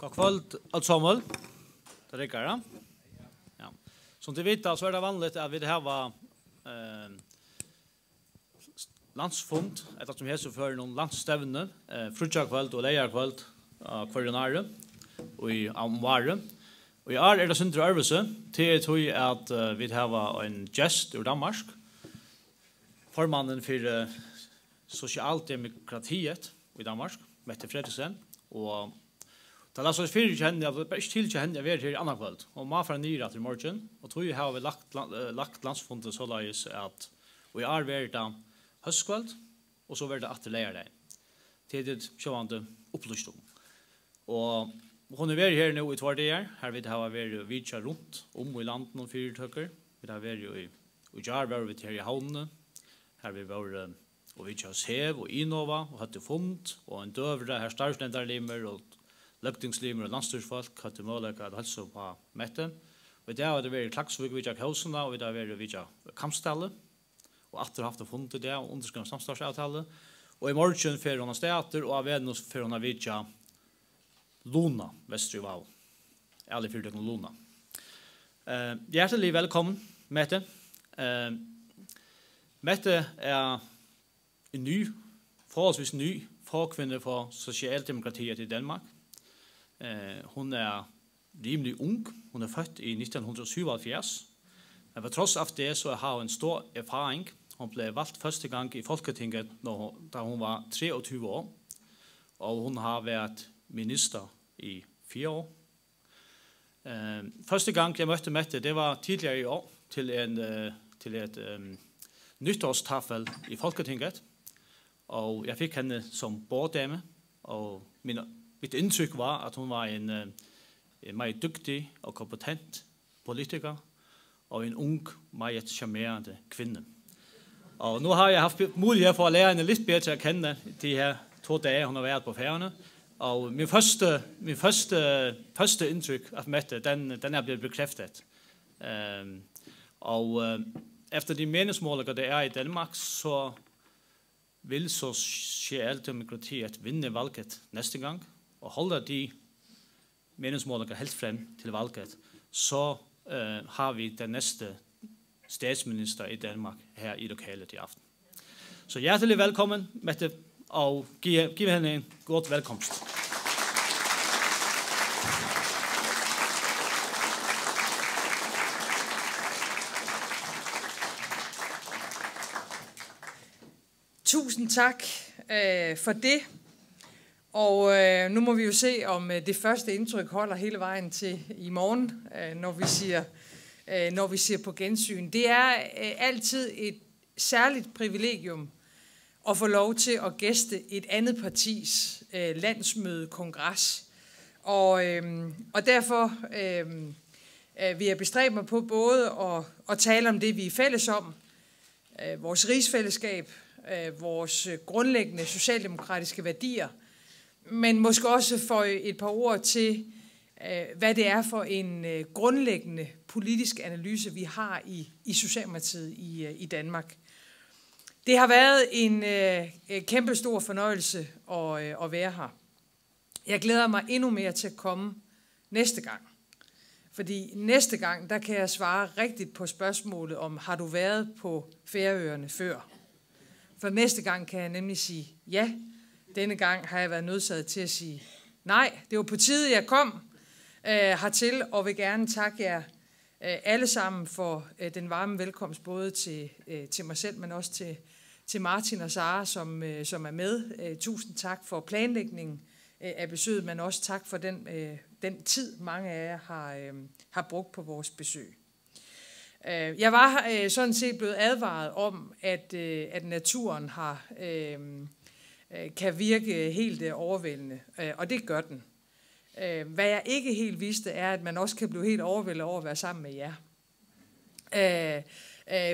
God kvöld, alt sammen. Det rikker, ja? Ja. Som du vet, så det vanligt at vi har landsfond, etter som heter for noen landsstevne, frutjakveld og leierkveld av hver nære, og i omvare. Og i år det Sindre Arvese, til at vi har en gest ur Danmark, formannen for Sosialdemokratiet i Danmark, Mette Fredriksen, og det er så fyrir kjenne, det er ikke til kjenne jeg er her i annen kveld, og man får nyere til morgen, og tror jeg har vi lagt landsfondet så løys at vi er vært da høstkveld, og så vært det atter leierdein, til det sjåvande opplyst om. Og hun er vært her nå i 2 dager, her vi har vært vidtja rundt om i landet noen fyrtøkker, vi har vært i Jar, var vi her i havnene, her vi var og vi har Hev og Innova og hatt fond og en døvre her starvslenderlimer og løgtingslimer og landstyrsfolk hatt mulighet at helse på Mette. Og det har det vært Klaksvik vidtja Kausena og det har vært vidtja Kampstallet og atter haft fond til det og underskrevet samstadsavtale. Og i morgen fer hun av steater og av Venus fer hun av vidtja Luna, Vestri Val. Alle fyrtøkken Luna. Hjertelig velkommen, Mette. Mette er en forholdsvis ny forkvinde for Sosialdemokratiet i Danmark. Hun er rimelig ung. Hun er født i 1977. Men på trods av det så har hun en stor erfaring. Hun ble valgt første gang i Folketinget da hun var 23 år. Og hun har vært minister i 4 år. Første gang jeg møtte Mette, det var tidligere i år til et nyttårstafel i Folketinget. Og jeg fikk henne som borddame, og mitt inntrykk var at hun var en meget dyktig og kompetent politiker, og en ung, meget charmerende kvinne. Og nå har jeg haft mulighet for å lære henne litt bedre å kjenne de her 2 dager hun har vært på Færøerne. Og min første inntrykk av Mette, den er blevet bekreftet. Og efter de meningsmålinger det er i Danmark, så vil Sosialdemokratiet vinne valget neste gang, og holder de meningsmålinger helt frem til valget, så har vi den neste statsminister i Danmark her i lokalet i aften. Så hjertelig velkommen, Mette, og giv henne en god velkomst. Tusind tak for det, og nu må vi jo se, om det første indtryk holder hele vejen til i morgen, når vi siger på gensyn. Det er altid et særligt privilegium at få lov til at gæste et andet partis landsmøde, kongres, og derfor vil jeg bestræbe mig på både at tale om det, vi er fælles om, vores rigsfællesskab, vores grundlæggende socialdemokratiske værdier, men måske også for et par ord til, hvad det er for en grundlæggende politisk analyse, vi har i Socialdemokratiet i Danmark. Det har været en kæmpe stor fornøjelse at være her. Jeg glæder mig endnu mere til at komme næste gang. Fordi næste gang, der kan jeg svare rigtigt på spørgsmålet om, har du været på Færøerne før? For næste gang kan jeg nemlig sige ja. Denne gang har jeg været nødsaget til at sige nej. Det var på tide, jeg kom hertil, og vil gerne takke jer alle sammen for den varme velkomst, både til mig selv, men også til Martin og Sara, som er med. Tusind tak for planlægningen af besøget, men også tak for den tid, mange af jer har brugt på vores besøg. Jeg var sådan set blevet advaret om, at naturen kan virke helt overvældende, og det gør den. Hvad jeg ikke helt vidste, er, at man også kan blive helt overvældet over at være sammen med jer.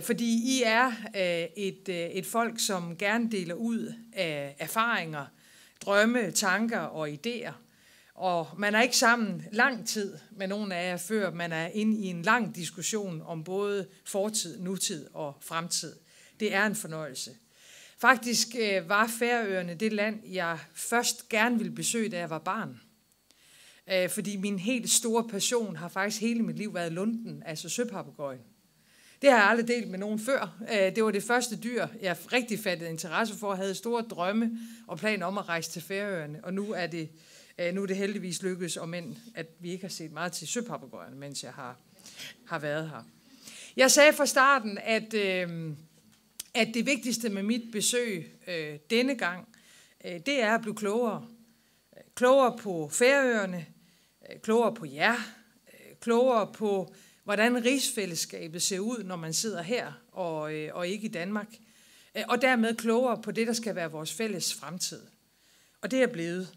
Fordi I er et folk, som gerne deler ud af erfaringer, drømme, tanker og idéer. Og man er ikke sammen lang tid med nogen af jer, før man er inde i en lang diskussion om både fortid, nutid og fremtid. Det er en fornøjelse. Faktisk var Færøerne det land, jeg først gerne ville besøge, da jeg var barn. fordi min helt store passion har faktisk hele mit liv været lunden, altså søpapegøjen. Det har jeg aldrig delt med nogen før. Det var det første dyr, jeg rigtig fattede interesse for, havde store drømme og planer om at rejse til Færøerne, og nu er det heldigvis lykkedes, om end at vi ikke har set meget til søpapegøjerne, mens jeg har været her. Jeg sagde fra starten, at det vigtigste med mit besøg denne gang, det er at blive klogere. Klogere på Færøerne, klogere på jer, klogere på, hvordan rigsfællesskabet ser ud, når man sidder her og ikke i Danmark. Og dermed klogere på det, der skal være vores fælles fremtid. Og det er blevet.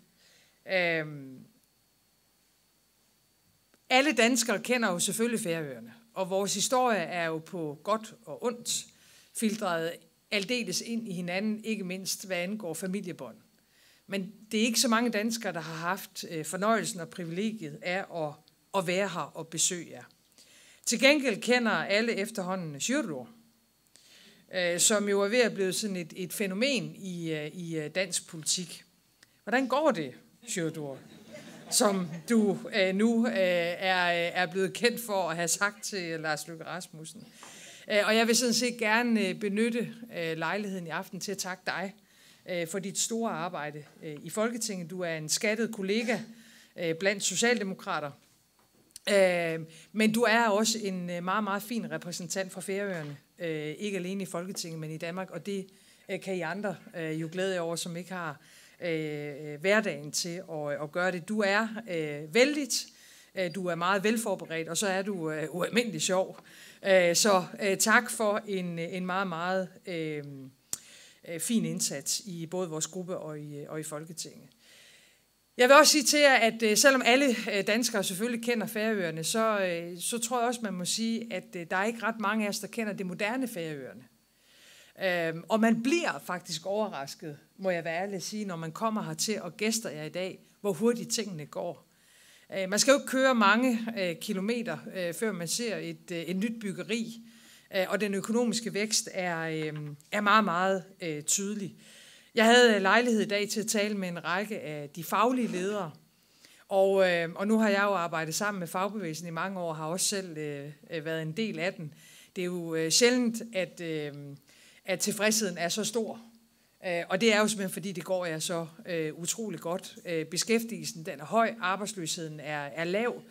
Alle danskere kender jo selvfølgelig Færøerne, og vores historie er jo på godt og ondt filtreret aldeles ind i hinanden, ikke mindst hvad angår familiebånd. Men det er ikke så mange danskere, der har haft fornøjelsen og privilegiet af at være her og besøge jer. Til gengæld kender alle efterhånden Sjúrður, som jo er ved at blive sådan et fænomen i dansk politik. Hvordan går det, Sjúrður, som du nu er blevet kendt for at have sagt til Lars Løkke Rasmussen? Og jeg vil sådan set gerne benytte lejligheden i aften til at takke dig for dit store arbejde i Folketinget. Du er en skattet kollega blandt socialdemokrater, men du er også en meget, meget fin repræsentant for Færøerne, ikke alene i Folketinget, men i Danmark, og det kan I andre jo glæde jer over, som ikke har hverdagen til at gøre det. Du er vældigt, du er meget velforberedt, og så er du ualmindelig sjov. Så tak for en meget, meget fin indsats i både vores gruppe og i Folketinget. Jeg vil også sige til jer, at selvom alle danskere selvfølgelig kender Færøerne, så tror jeg også, man må sige, at der er ikke ret mange af os, der kender det moderne Færøerne. Og man bliver faktisk overrasket, må jeg være ærlig at sige, når man kommer hertil og gæster jer i dag, hvor hurtigt tingene går. Man skal jo ikke køre mange kilometer, før man ser et nyt byggeri, og den økonomiske vækst er meget, meget tydelig. Jeg havde lejlighed i dag til at tale med en række af de faglige ledere, og nu har jeg jo arbejdet sammen med fagbevægelsen i mange år, har også selv været en del af den. Det er jo sjældent, at tilfredsheden er så stor, og det er jo simpelthen, fordi det går jer så utrolig godt. Beskæftigelsen den er høj, arbejdsløsheden er lav.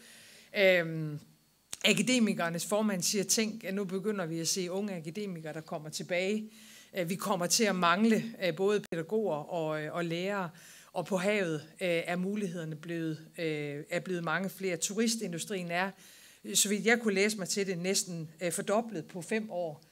Akademikernes formand siger, tænk, at nu begynder vi at se unge akademikere, der kommer tilbage. Vi kommer til at mangle både pædagoger og lærere, og på havet er mulighederne blevet mange flere. Turistindustrien er, så vidt jeg kunne læse mig til det, næsten fordoblet på 5 år,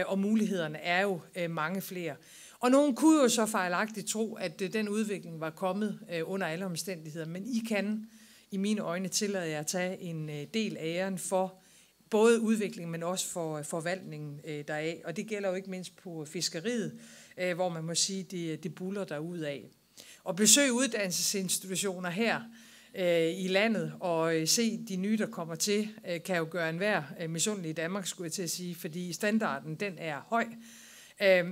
og mulighederne er jo mange flere. Og nogen kunne jo så fejlagtigt tro, at den udvikling var kommet under alle omstændigheder, men I kan i mine øjne tillade jer at tage en del af æren for både udviklingen, men også for forvaltningen deraf. Og det gælder jo ikke mindst på fiskeriet, hvor man må sige, det buller derudad. Og besøge uddannelsesinstitutioner her i landet og se de nye, der kommer til, kan jo gøre enhver misundelig i Danmark, skulle jeg til at sige, fordi standarden den er høj.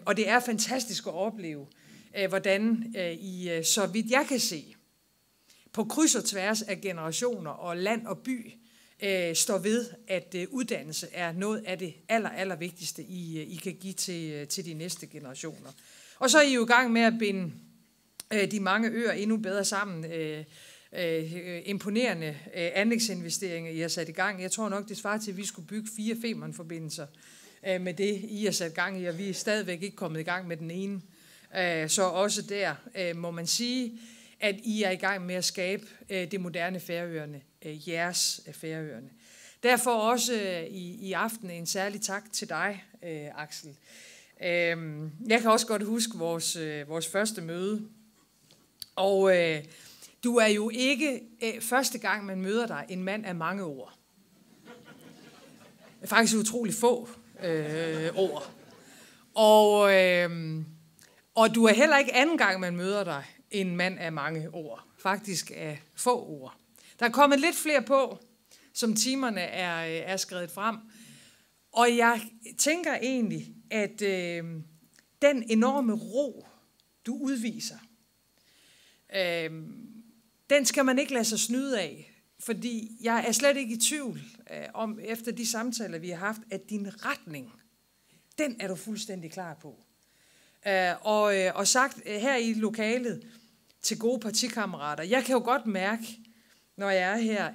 Og det er fantastisk at opleve, hvordan I, så vidt jeg kan se, på kryds og tværs af generationer og land og by, står ved, at uddannelse er noget af det aller vigtigste, I kan give til de næste generationer. Og så er I jo i gang med at binde de mange øer endnu bedre sammen. Imponerende anlægsinvesteringer, I har sat i gang. Jeg tror nok, det svarer til, at vi skulle bygge 4 Femern-forbindelser med det, I har sat gang i, og vi er stadigvæk ikke kommet i gang med den ene. Så også der må man sige, at I er i gang med at skabe det moderne Færøerne, jeres Færøerne. Derfor også i aften en særlig tak til dig, Axel. Jeg kan også godt huske vores første møde, og du er jo ikke første gang, man møder dig, en mand af mange ord. Faktisk utrolig få ord. Og du er heller ikke anden gang, man møder dig, en mand af mange ord. Faktisk af få ord. Der er kommet lidt flere på, som timerne er skrevet frem. Og jeg tænker egentlig, at den enorme ro, du udviser, den skal man ikke lade sig snyde af. Fordi jeg er slet ikke i tvivl om, efter de samtaler, vi har haft, at din retning, den er du fuldstændig klar på. Og sagt her i lokalet til gode partikammerater, jeg kan jo godt mærke, når jeg er her,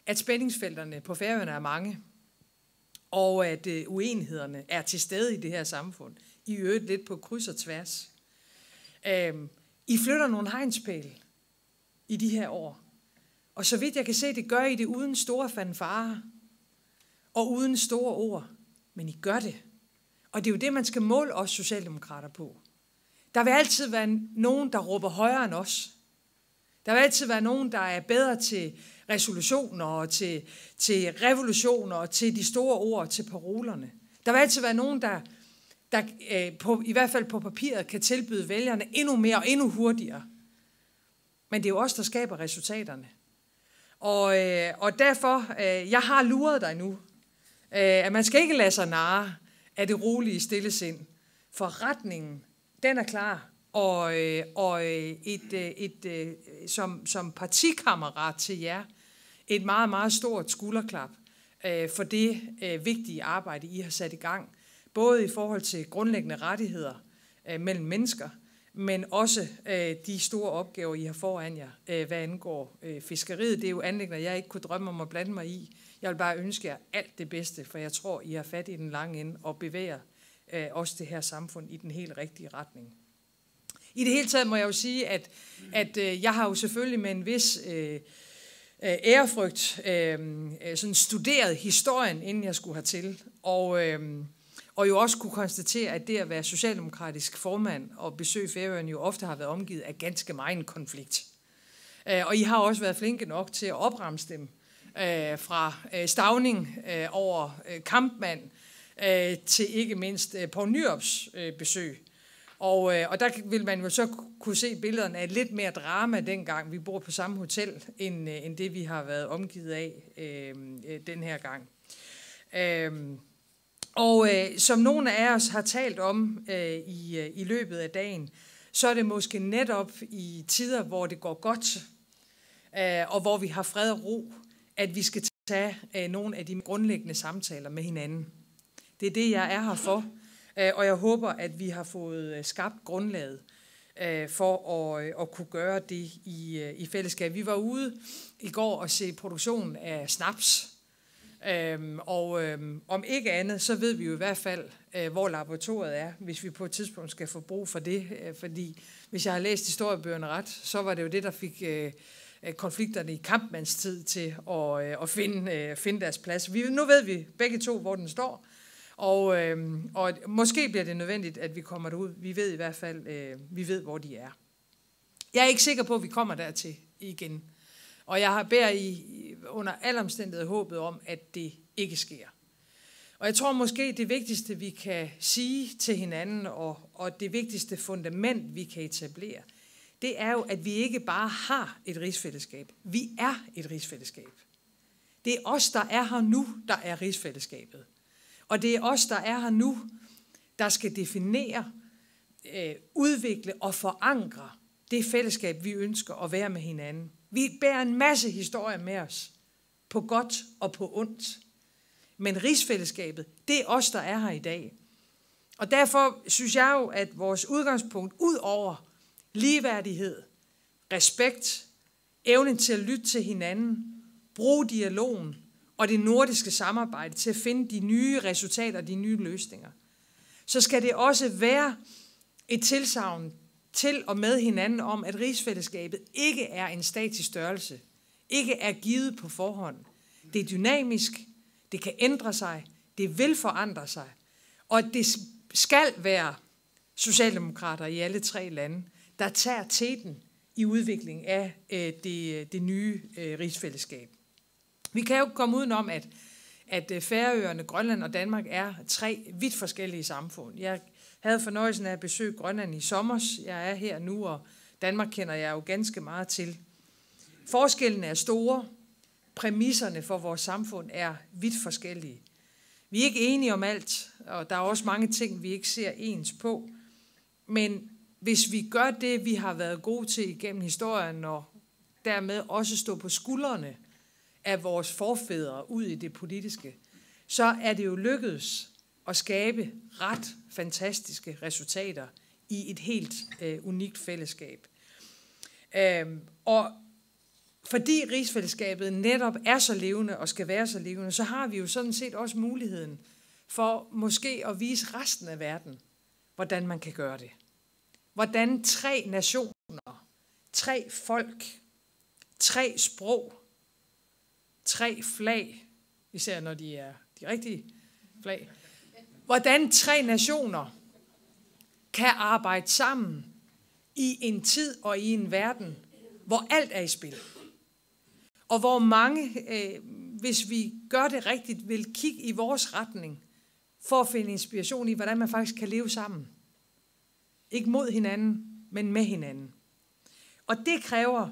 at spændingsfelterne på Færøerne er mange, og at uenighederne er til stede i det her samfund. I øvrigt lidt på kryds og tværs. I flytter nogle hegnspæle i de her år. Og så vidt jeg kan se, det gør I det uden store fanfarer og uden store ord. Men I gør det. Og det er jo det, man skal måle os socialdemokrater på. Der vil altid være nogen, der råber højere end os. Der vil altid være nogen, der er bedre til resolutioner og til revolutioner og til de store ord, til parolerne. Der vil altid være nogen, der i hvert fald på papiret kan tilbyde vælgerne endnu mere og endnu hurtigere. Men det er jo os, der skaber resultaterne. Og derfor, jeg har luret dig nu, at man skal ikke lade sig narre af det rolige stillesind. For retningen, den er klar. Og som partikammerat til jer, et meget, meget stort skulderklap for det vigtige arbejde, I har sat i gang. Både i forhold til grundlæggende rettigheder mellem mennesker, men også de store opgaver, I har foran jer, hvad angår fiskeriet. Det er jo anliggender, jeg ikke kunne drømme om at blande mig i. Jeg vil bare ønske jer alt det bedste, for jeg tror, I har fat i den lange ende og bevæger også det her samfund i den helt rigtige retning. I det hele taget må jeg jo sige, at jeg har jo selvfølgelig med en vis ærefrygt sådan studeret historien, inden jeg skulle hertil, og jo også kunne konstatere, at det at være socialdemokratisk formand og besøge Færøerne jo ofte har været omgivet af ganske meget konflikt. Og I har også været flinke nok til at opremse dem fra Stauning over Kampmann til ikke mindst Poul Nyrups besøg. Og der vil man jo så kunne se billederne af lidt mere drama dengang, vi bor på samme hotel, end det vi har været omgivet af den her gang. Som nogle af os har talt om i løbet af dagen, så er det måske netop i tider, hvor det går godt, og hvor vi har fred og ro, at vi skal tage nogle af de grundlæggende samtaler med hinanden. Det er det, jeg er her for, og jeg håber, at vi har fået skabt grundlaget for at kunne gøre det i fællesskab. Vi var ude i går og se produktion af snaps, om ikke andet, så ved vi jo i hvert fald, hvor laboratoriet er, hvis vi på et tidspunkt skal få brug for det. Fordi hvis jeg har læst historiebøgerne ret, så var det jo det, der fik konflikterne i Kampmanns tid til at finde deres plads. Nu ved vi begge to, hvor den står, og måske bliver det nødvendigt, at vi kommer derud. Vi ved i hvert fald, vi ved, hvor de er. Jeg er ikke sikker på, at vi kommer dertil igen. Og jeg bærer under alle omstændigheder håbet om, at det ikke sker. Og jeg tror måske, det vigtigste, vi kan sige til hinanden, og det vigtigste fundament, vi kan etablere, det er jo, at vi ikke bare har et rigsfællesskab. Vi er et rigsfællesskab. Det er os, der er her nu, der er rigsfællesskabet. Og det er os, der er her nu, der skal definere, udvikle og forankre det fællesskab, vi ønsker at være med hinanden. Vi bærer en masse historier med os, på godt og på ondt. Men rigsfællesskabet, det er os, der er her i dag. Og derfor synes jeg jo, at vores udgangspunkt, ud over ligeværdighed, respekt, evnen til at lytte til hinanden, bruge dialogen og det nordiske samarbejde til at finde de nye resultater, de nye løsninger, så skal det også være et tilsagn til og med hinanden om, at rigsfællesskabet ikke er en statisk størrelse, ikke er givet på forhånd. Det er dynamisk, det kan ændre sig, det vil forandre sig, og det skal være socialdemokrater i alle 3 lande, der tager teten i udviklingen af det nye rigsfællesskab. Vi kan jo ikke komme udenom, at Færøerne, Grønland og Danmark er 3 vidt forskellige samfund. Jeg havde fornøjelsen af at besøge Grønland i sommer. Jeg er her nu, og Danmark kender jeg jo ganske meget til. Forskellene er store. Præmisserne for vores samfund er vidt forskellige. Vi er ikke enige om alt, og der er også mange ting, vi ikke ser ens på. Men hvis vi gør det, vi har været gode til igennem historien, og dermed også stå på skuldrene af vores forfædre ud i det politiske, så er det jo lykkedes at skabe ret fantastiske resultater i et helt unikt fællesskab. Og fordi rigsfællesskabet netop er så levende og skal være så levende, så har vi jo sådan set også muligheden for måske at vise resten af verden, hvordan man kan gøre det. Hvordan 3 nationer, 3 folk, 3 sprog, 3 flag, især når de er de rigtige flag, hvordan 3 nationer kan arbejde sammen i en tid og i en verden, hvor alt er i spil. Og hvor mange, hvis vi gør det rigtigt, vil kigge i vores retning for at finde inspiration i, hvordan man faktisk kan leve sammen. Ikke mod hinanden, men med hinanden. Og det kræver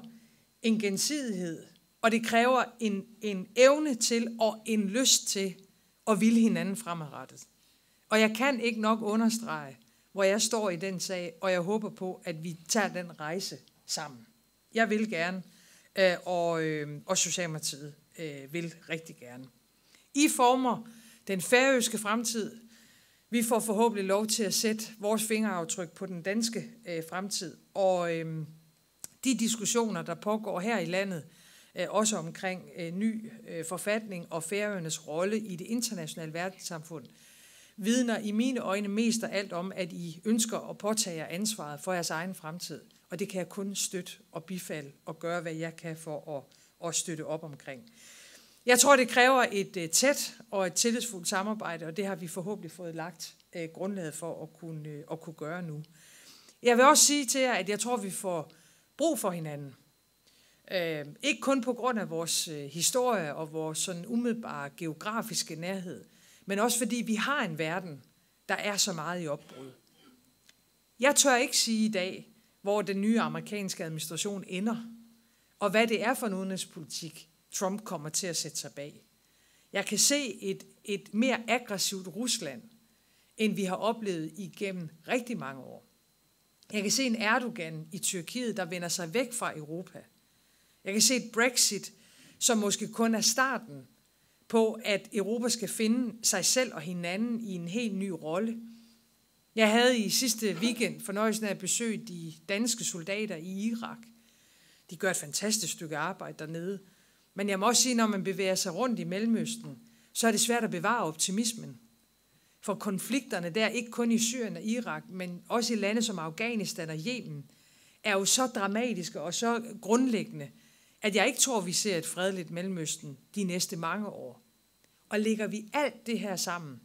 en gensidighed, og det kræver en evne til og en lyst til at ville hinanden fremadrettet. Og jeg kan ikke nok understrege, hvor jeg står i den sag, og jeg håber på, at vi tager den rejse sammen. Jeg vil gerne, og Socialdemokratiet vil rigtig gerne. I former den færøske fremtid. Vi får forhåbentlig lov til at sætte vores fingeraftryk på den danske fremtid. Og de diskussioner, der pågår her i landet, også omkring ny forfatning og Færøernes rolle i det internationale verdenssamfund, vidner i mine øjne mest af alt om, at I ønsker at påtage jer ansvaret for jeres egen fremtid. Og det kan jeg kun støtte og bifalde og gøre, hvad jeg kan for at støtte op omkring. Jeg tror, det kræver et tæt og et tillidsfuldt samarbejde, og det har vi forhåbentlig fået lagt grundlaget for at kunne gøre nu. Jeg vil også sige til jer, at jeg tror, vi får brug for hinanden. Ikke kun på grund af vores historie og vores sådan umiddelbare geografiske nærhed, men også fordi vi har en verden, der er så meget i opbrud. Jeg tør ikke sige i dag, hvor den nye amerikanske administration ender, og hvad det er for en udenrigspolitik, Trump kommer til at sætte sig bag. Jeg kan se et mere aggressivt Rusland, end vi har oplevet igennem rigtig mange år. Jeg kan se en Erdogan i Tyrkiet, der vender sig væk fra Europa. Jeg kan se et Brexit, som måske kun er starten på, at Europa skal finde sig selv og hinanden i en helt ny rolle. Jeg havde i sidste weekend fornøjelsen af at besøge de danske soldater i Irak. De gør et fantastisk stykke arbejde dernede. Men jeg må også sige, når man bevæger sig rundt i Mellemøsten, så er det svært at bevare optimismen. For konflikterne der, ikke kun i Syrien og Irak, men også i lande som Afghanistan og Yemen, er jo så dramatiske og så grundlæggende, at jeg ikke tror, vi ser et fredeligt Mellemøsten de næste mange år. Og lægger vi alt det her sammen,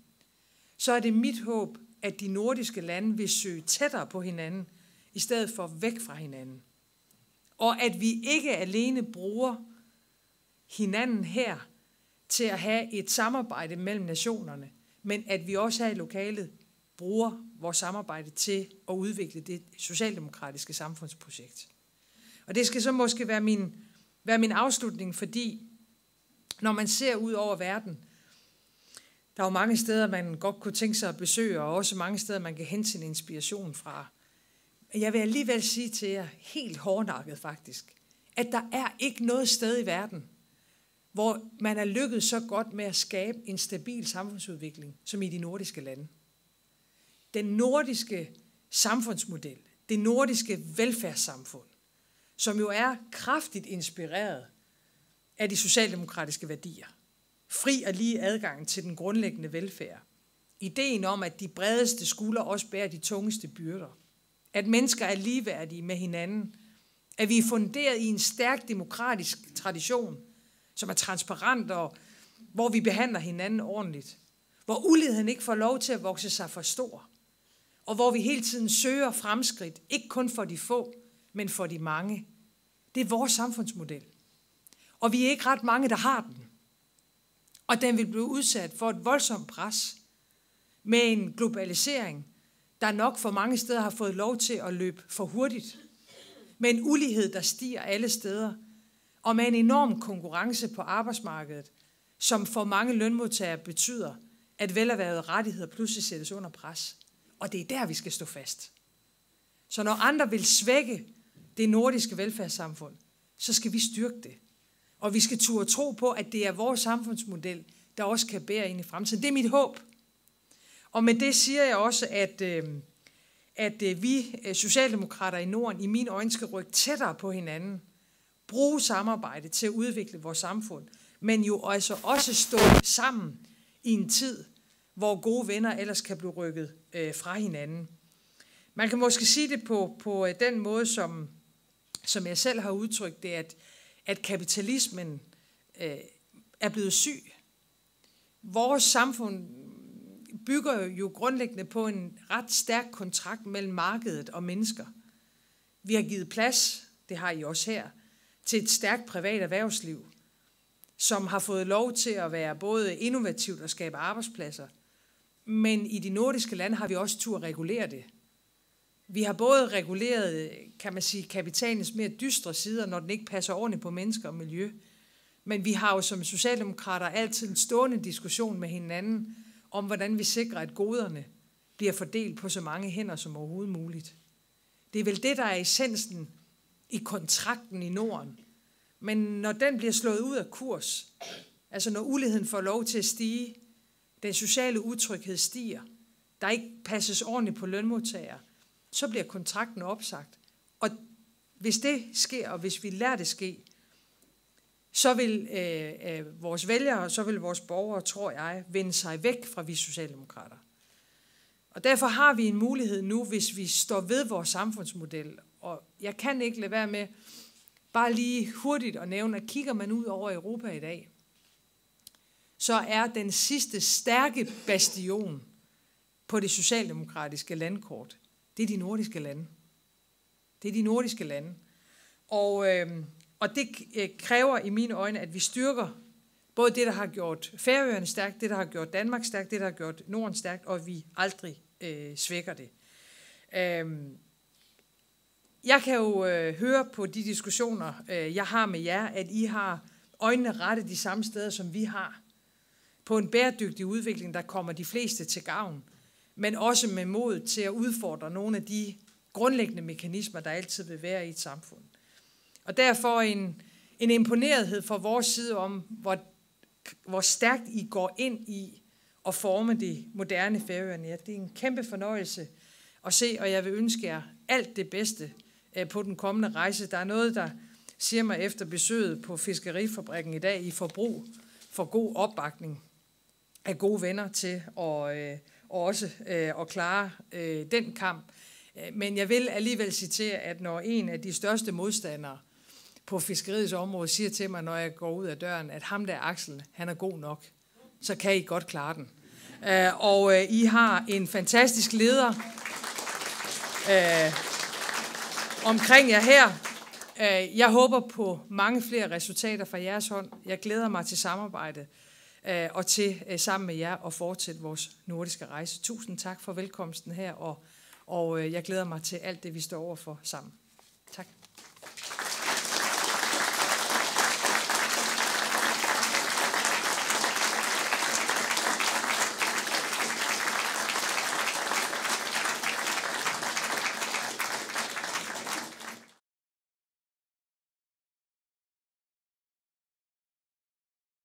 så er det mit håb, at de nordiske lande vil søge tættere på hinanden, i stedet for væk fra hinanden. Og at vi ikke alene bruger hinanden her til at have et samarbejde mellem nationerne, men at vi også her i lokalet bruger vores samarbejde til at udvikle det socialdemokratiske samfundsprojekt. Og det skal så måske være min afslutning, fordi når man ser ud over verden, der er jo mange steder, man godt kunne tænke sig at besøge, og også mange steder, man kan hente sin inspiration fra. Jeg vil alligevel sige til jer, helt hårdnakket faktisk, at der er ikke noget sted i verden, hvor man er lykkedes så godt med at skabe en stabil samfundsudvikling, som i de nordiske lande. Den nordiske samfundsmodel, det nordiske velfærdssamfund, som jo er kraftigt inspireret af de socialdemokratiske værdier. Fri og lige adgang til den grundlæggende velfærd. Ideen om, at de bredeste skuldre også bærer de tungeste byrder. At mennesker er ligeværdige med hinanden. At vi er funderet i en stærk demokratisk tradition, som er transparent og hvor vi behandler hinanden ordentligt. Hvor uligheden ikke får lov til at vokse sig for stor. Og hvor vi hele tiden søger fremskridt, ikke kun for de få, men for de mange. Det er vores samfundsmodel. Og vi er ikke ret mange, der har den. Og den vil blive udsat for et voldsomt pres med en globalisering, der nok for mange steder har fået lov til at løbe for hurtigt. Med en ulighed, der stiger alle steder. Og med en enorm konkurrence på arbejdsmarkedet, som for mange lønmodtagere betyder, at velerhvervede rettigheder pludselig sættes under pres. Og det er der, vi skal stå fast. Så når andre vil svække det nordiske velfærdssamfund, så skal vi styrke det. Og vi skal turde tro på, at det er vores samfundsmodel, der også kan bære ind i fremtiden. Det er mit håb. Og med det siger jeg også, at vi socialdemokrater i Norden i mine øjne skal rykke tættere på hinanden, bruge samarbejde til at udvikle vores samfund, men jo altså også stå sammen i en tid, hvor gode venner ellers kan blive rykket fra hinanden. Man kan måske sige det på den måde, som jeg selv har udtrykt det, at kapitalismen er blevet syg. Vores samfund bygger jo grundlæggende på en ret stærk kontrakt mellem markedet og mennesker. Vi har givet plads, det har I også her, til et stærkt privat erhvervsliv, som har fået lov til at være både innovativt og skabe arbejdspladser. Men i de nordiske lande har vi også tur at regulere det. Vi har både reguleret, kan man sige, kapitalens mere dystre sider, når den ikke passer ordentligt på mennesker og miljø. Men vi har jo som socialdemokrater altid en stående diskussion med hinanden om, hvordan vi sikrer, at goderne bliver fordelt på så mange hænder som overhovedet muligt. Det er vel det, der er essensen i kontrakten i Norden. Men når den bliver slået ud af kurs, altså når uligheden får lov til at stige, den sociale utryghed stiger, der ikke passes ordentligt på lønmodtagere, så bliver kontrakten opsagt. Og hvis det sker, og hvis vi lader det ske, så vil vores vælgere og så vil vores borgere, tror jeg, vende sig væk fra vi socialdemokrater. Og derfor har vi en mulighed nu, hvis vi står ved vores samfundsmodel. Og jeg kan ikke lade være med bare lige hurtigt at nævne, at kigger man ud over Europa i dag, så er den sidste stærke bastion på det socialdemokratiske landkort, det er de nordiske lande. Det er de nordiske lande. Og det kræver i mine øjne, at vi styrker både det, der har gjort Færøerne stærkt, det, der har gjort Danmark stærkt, det, der har gjort Norden stærkt, og at vi aldrig svækker det. Jeg kan jo høre på de diskussioner, jeg har med jer, at I har øjnene rettet de samme steder, som vi har. På en bæredygtig udvikling, der kommer de fleste til gavn, men også med mod til at udfordre nogle af de grundlæggende mekanismer, der altid vil være i et samfund. Og derfor en imponerethed fra vores side om, hvor stærkt I går ind i at forme det moderne Færøerne. Ja, det er en kæmpe fornøjelse at se, og jeg vil ønske jer alt det bedste på den kommende rejse. Der er noget, der siger mig efter besøget på Fiskerifabrikken i dag, I får brug for god opbakning af gode venner til også at klare den kamp. Men jeg vil alligevel citere, at når en af de største modstandere på fiskeriets område siger til mig, når jeg går ud af døren, at ham der Axel, han er god nok, så kan I godt klare den. Og I har en fantastisk leder omkring jer her. Jeg håber på mange flere resultater fra jeres hånd. Jeg glæder mig til samarbejde og til sammen med jer at fortsætte vores nordiske rejse. Tusind tak for velkomsten her, og jeg glæder mig til alt det, vi står overfor sammen. Tak.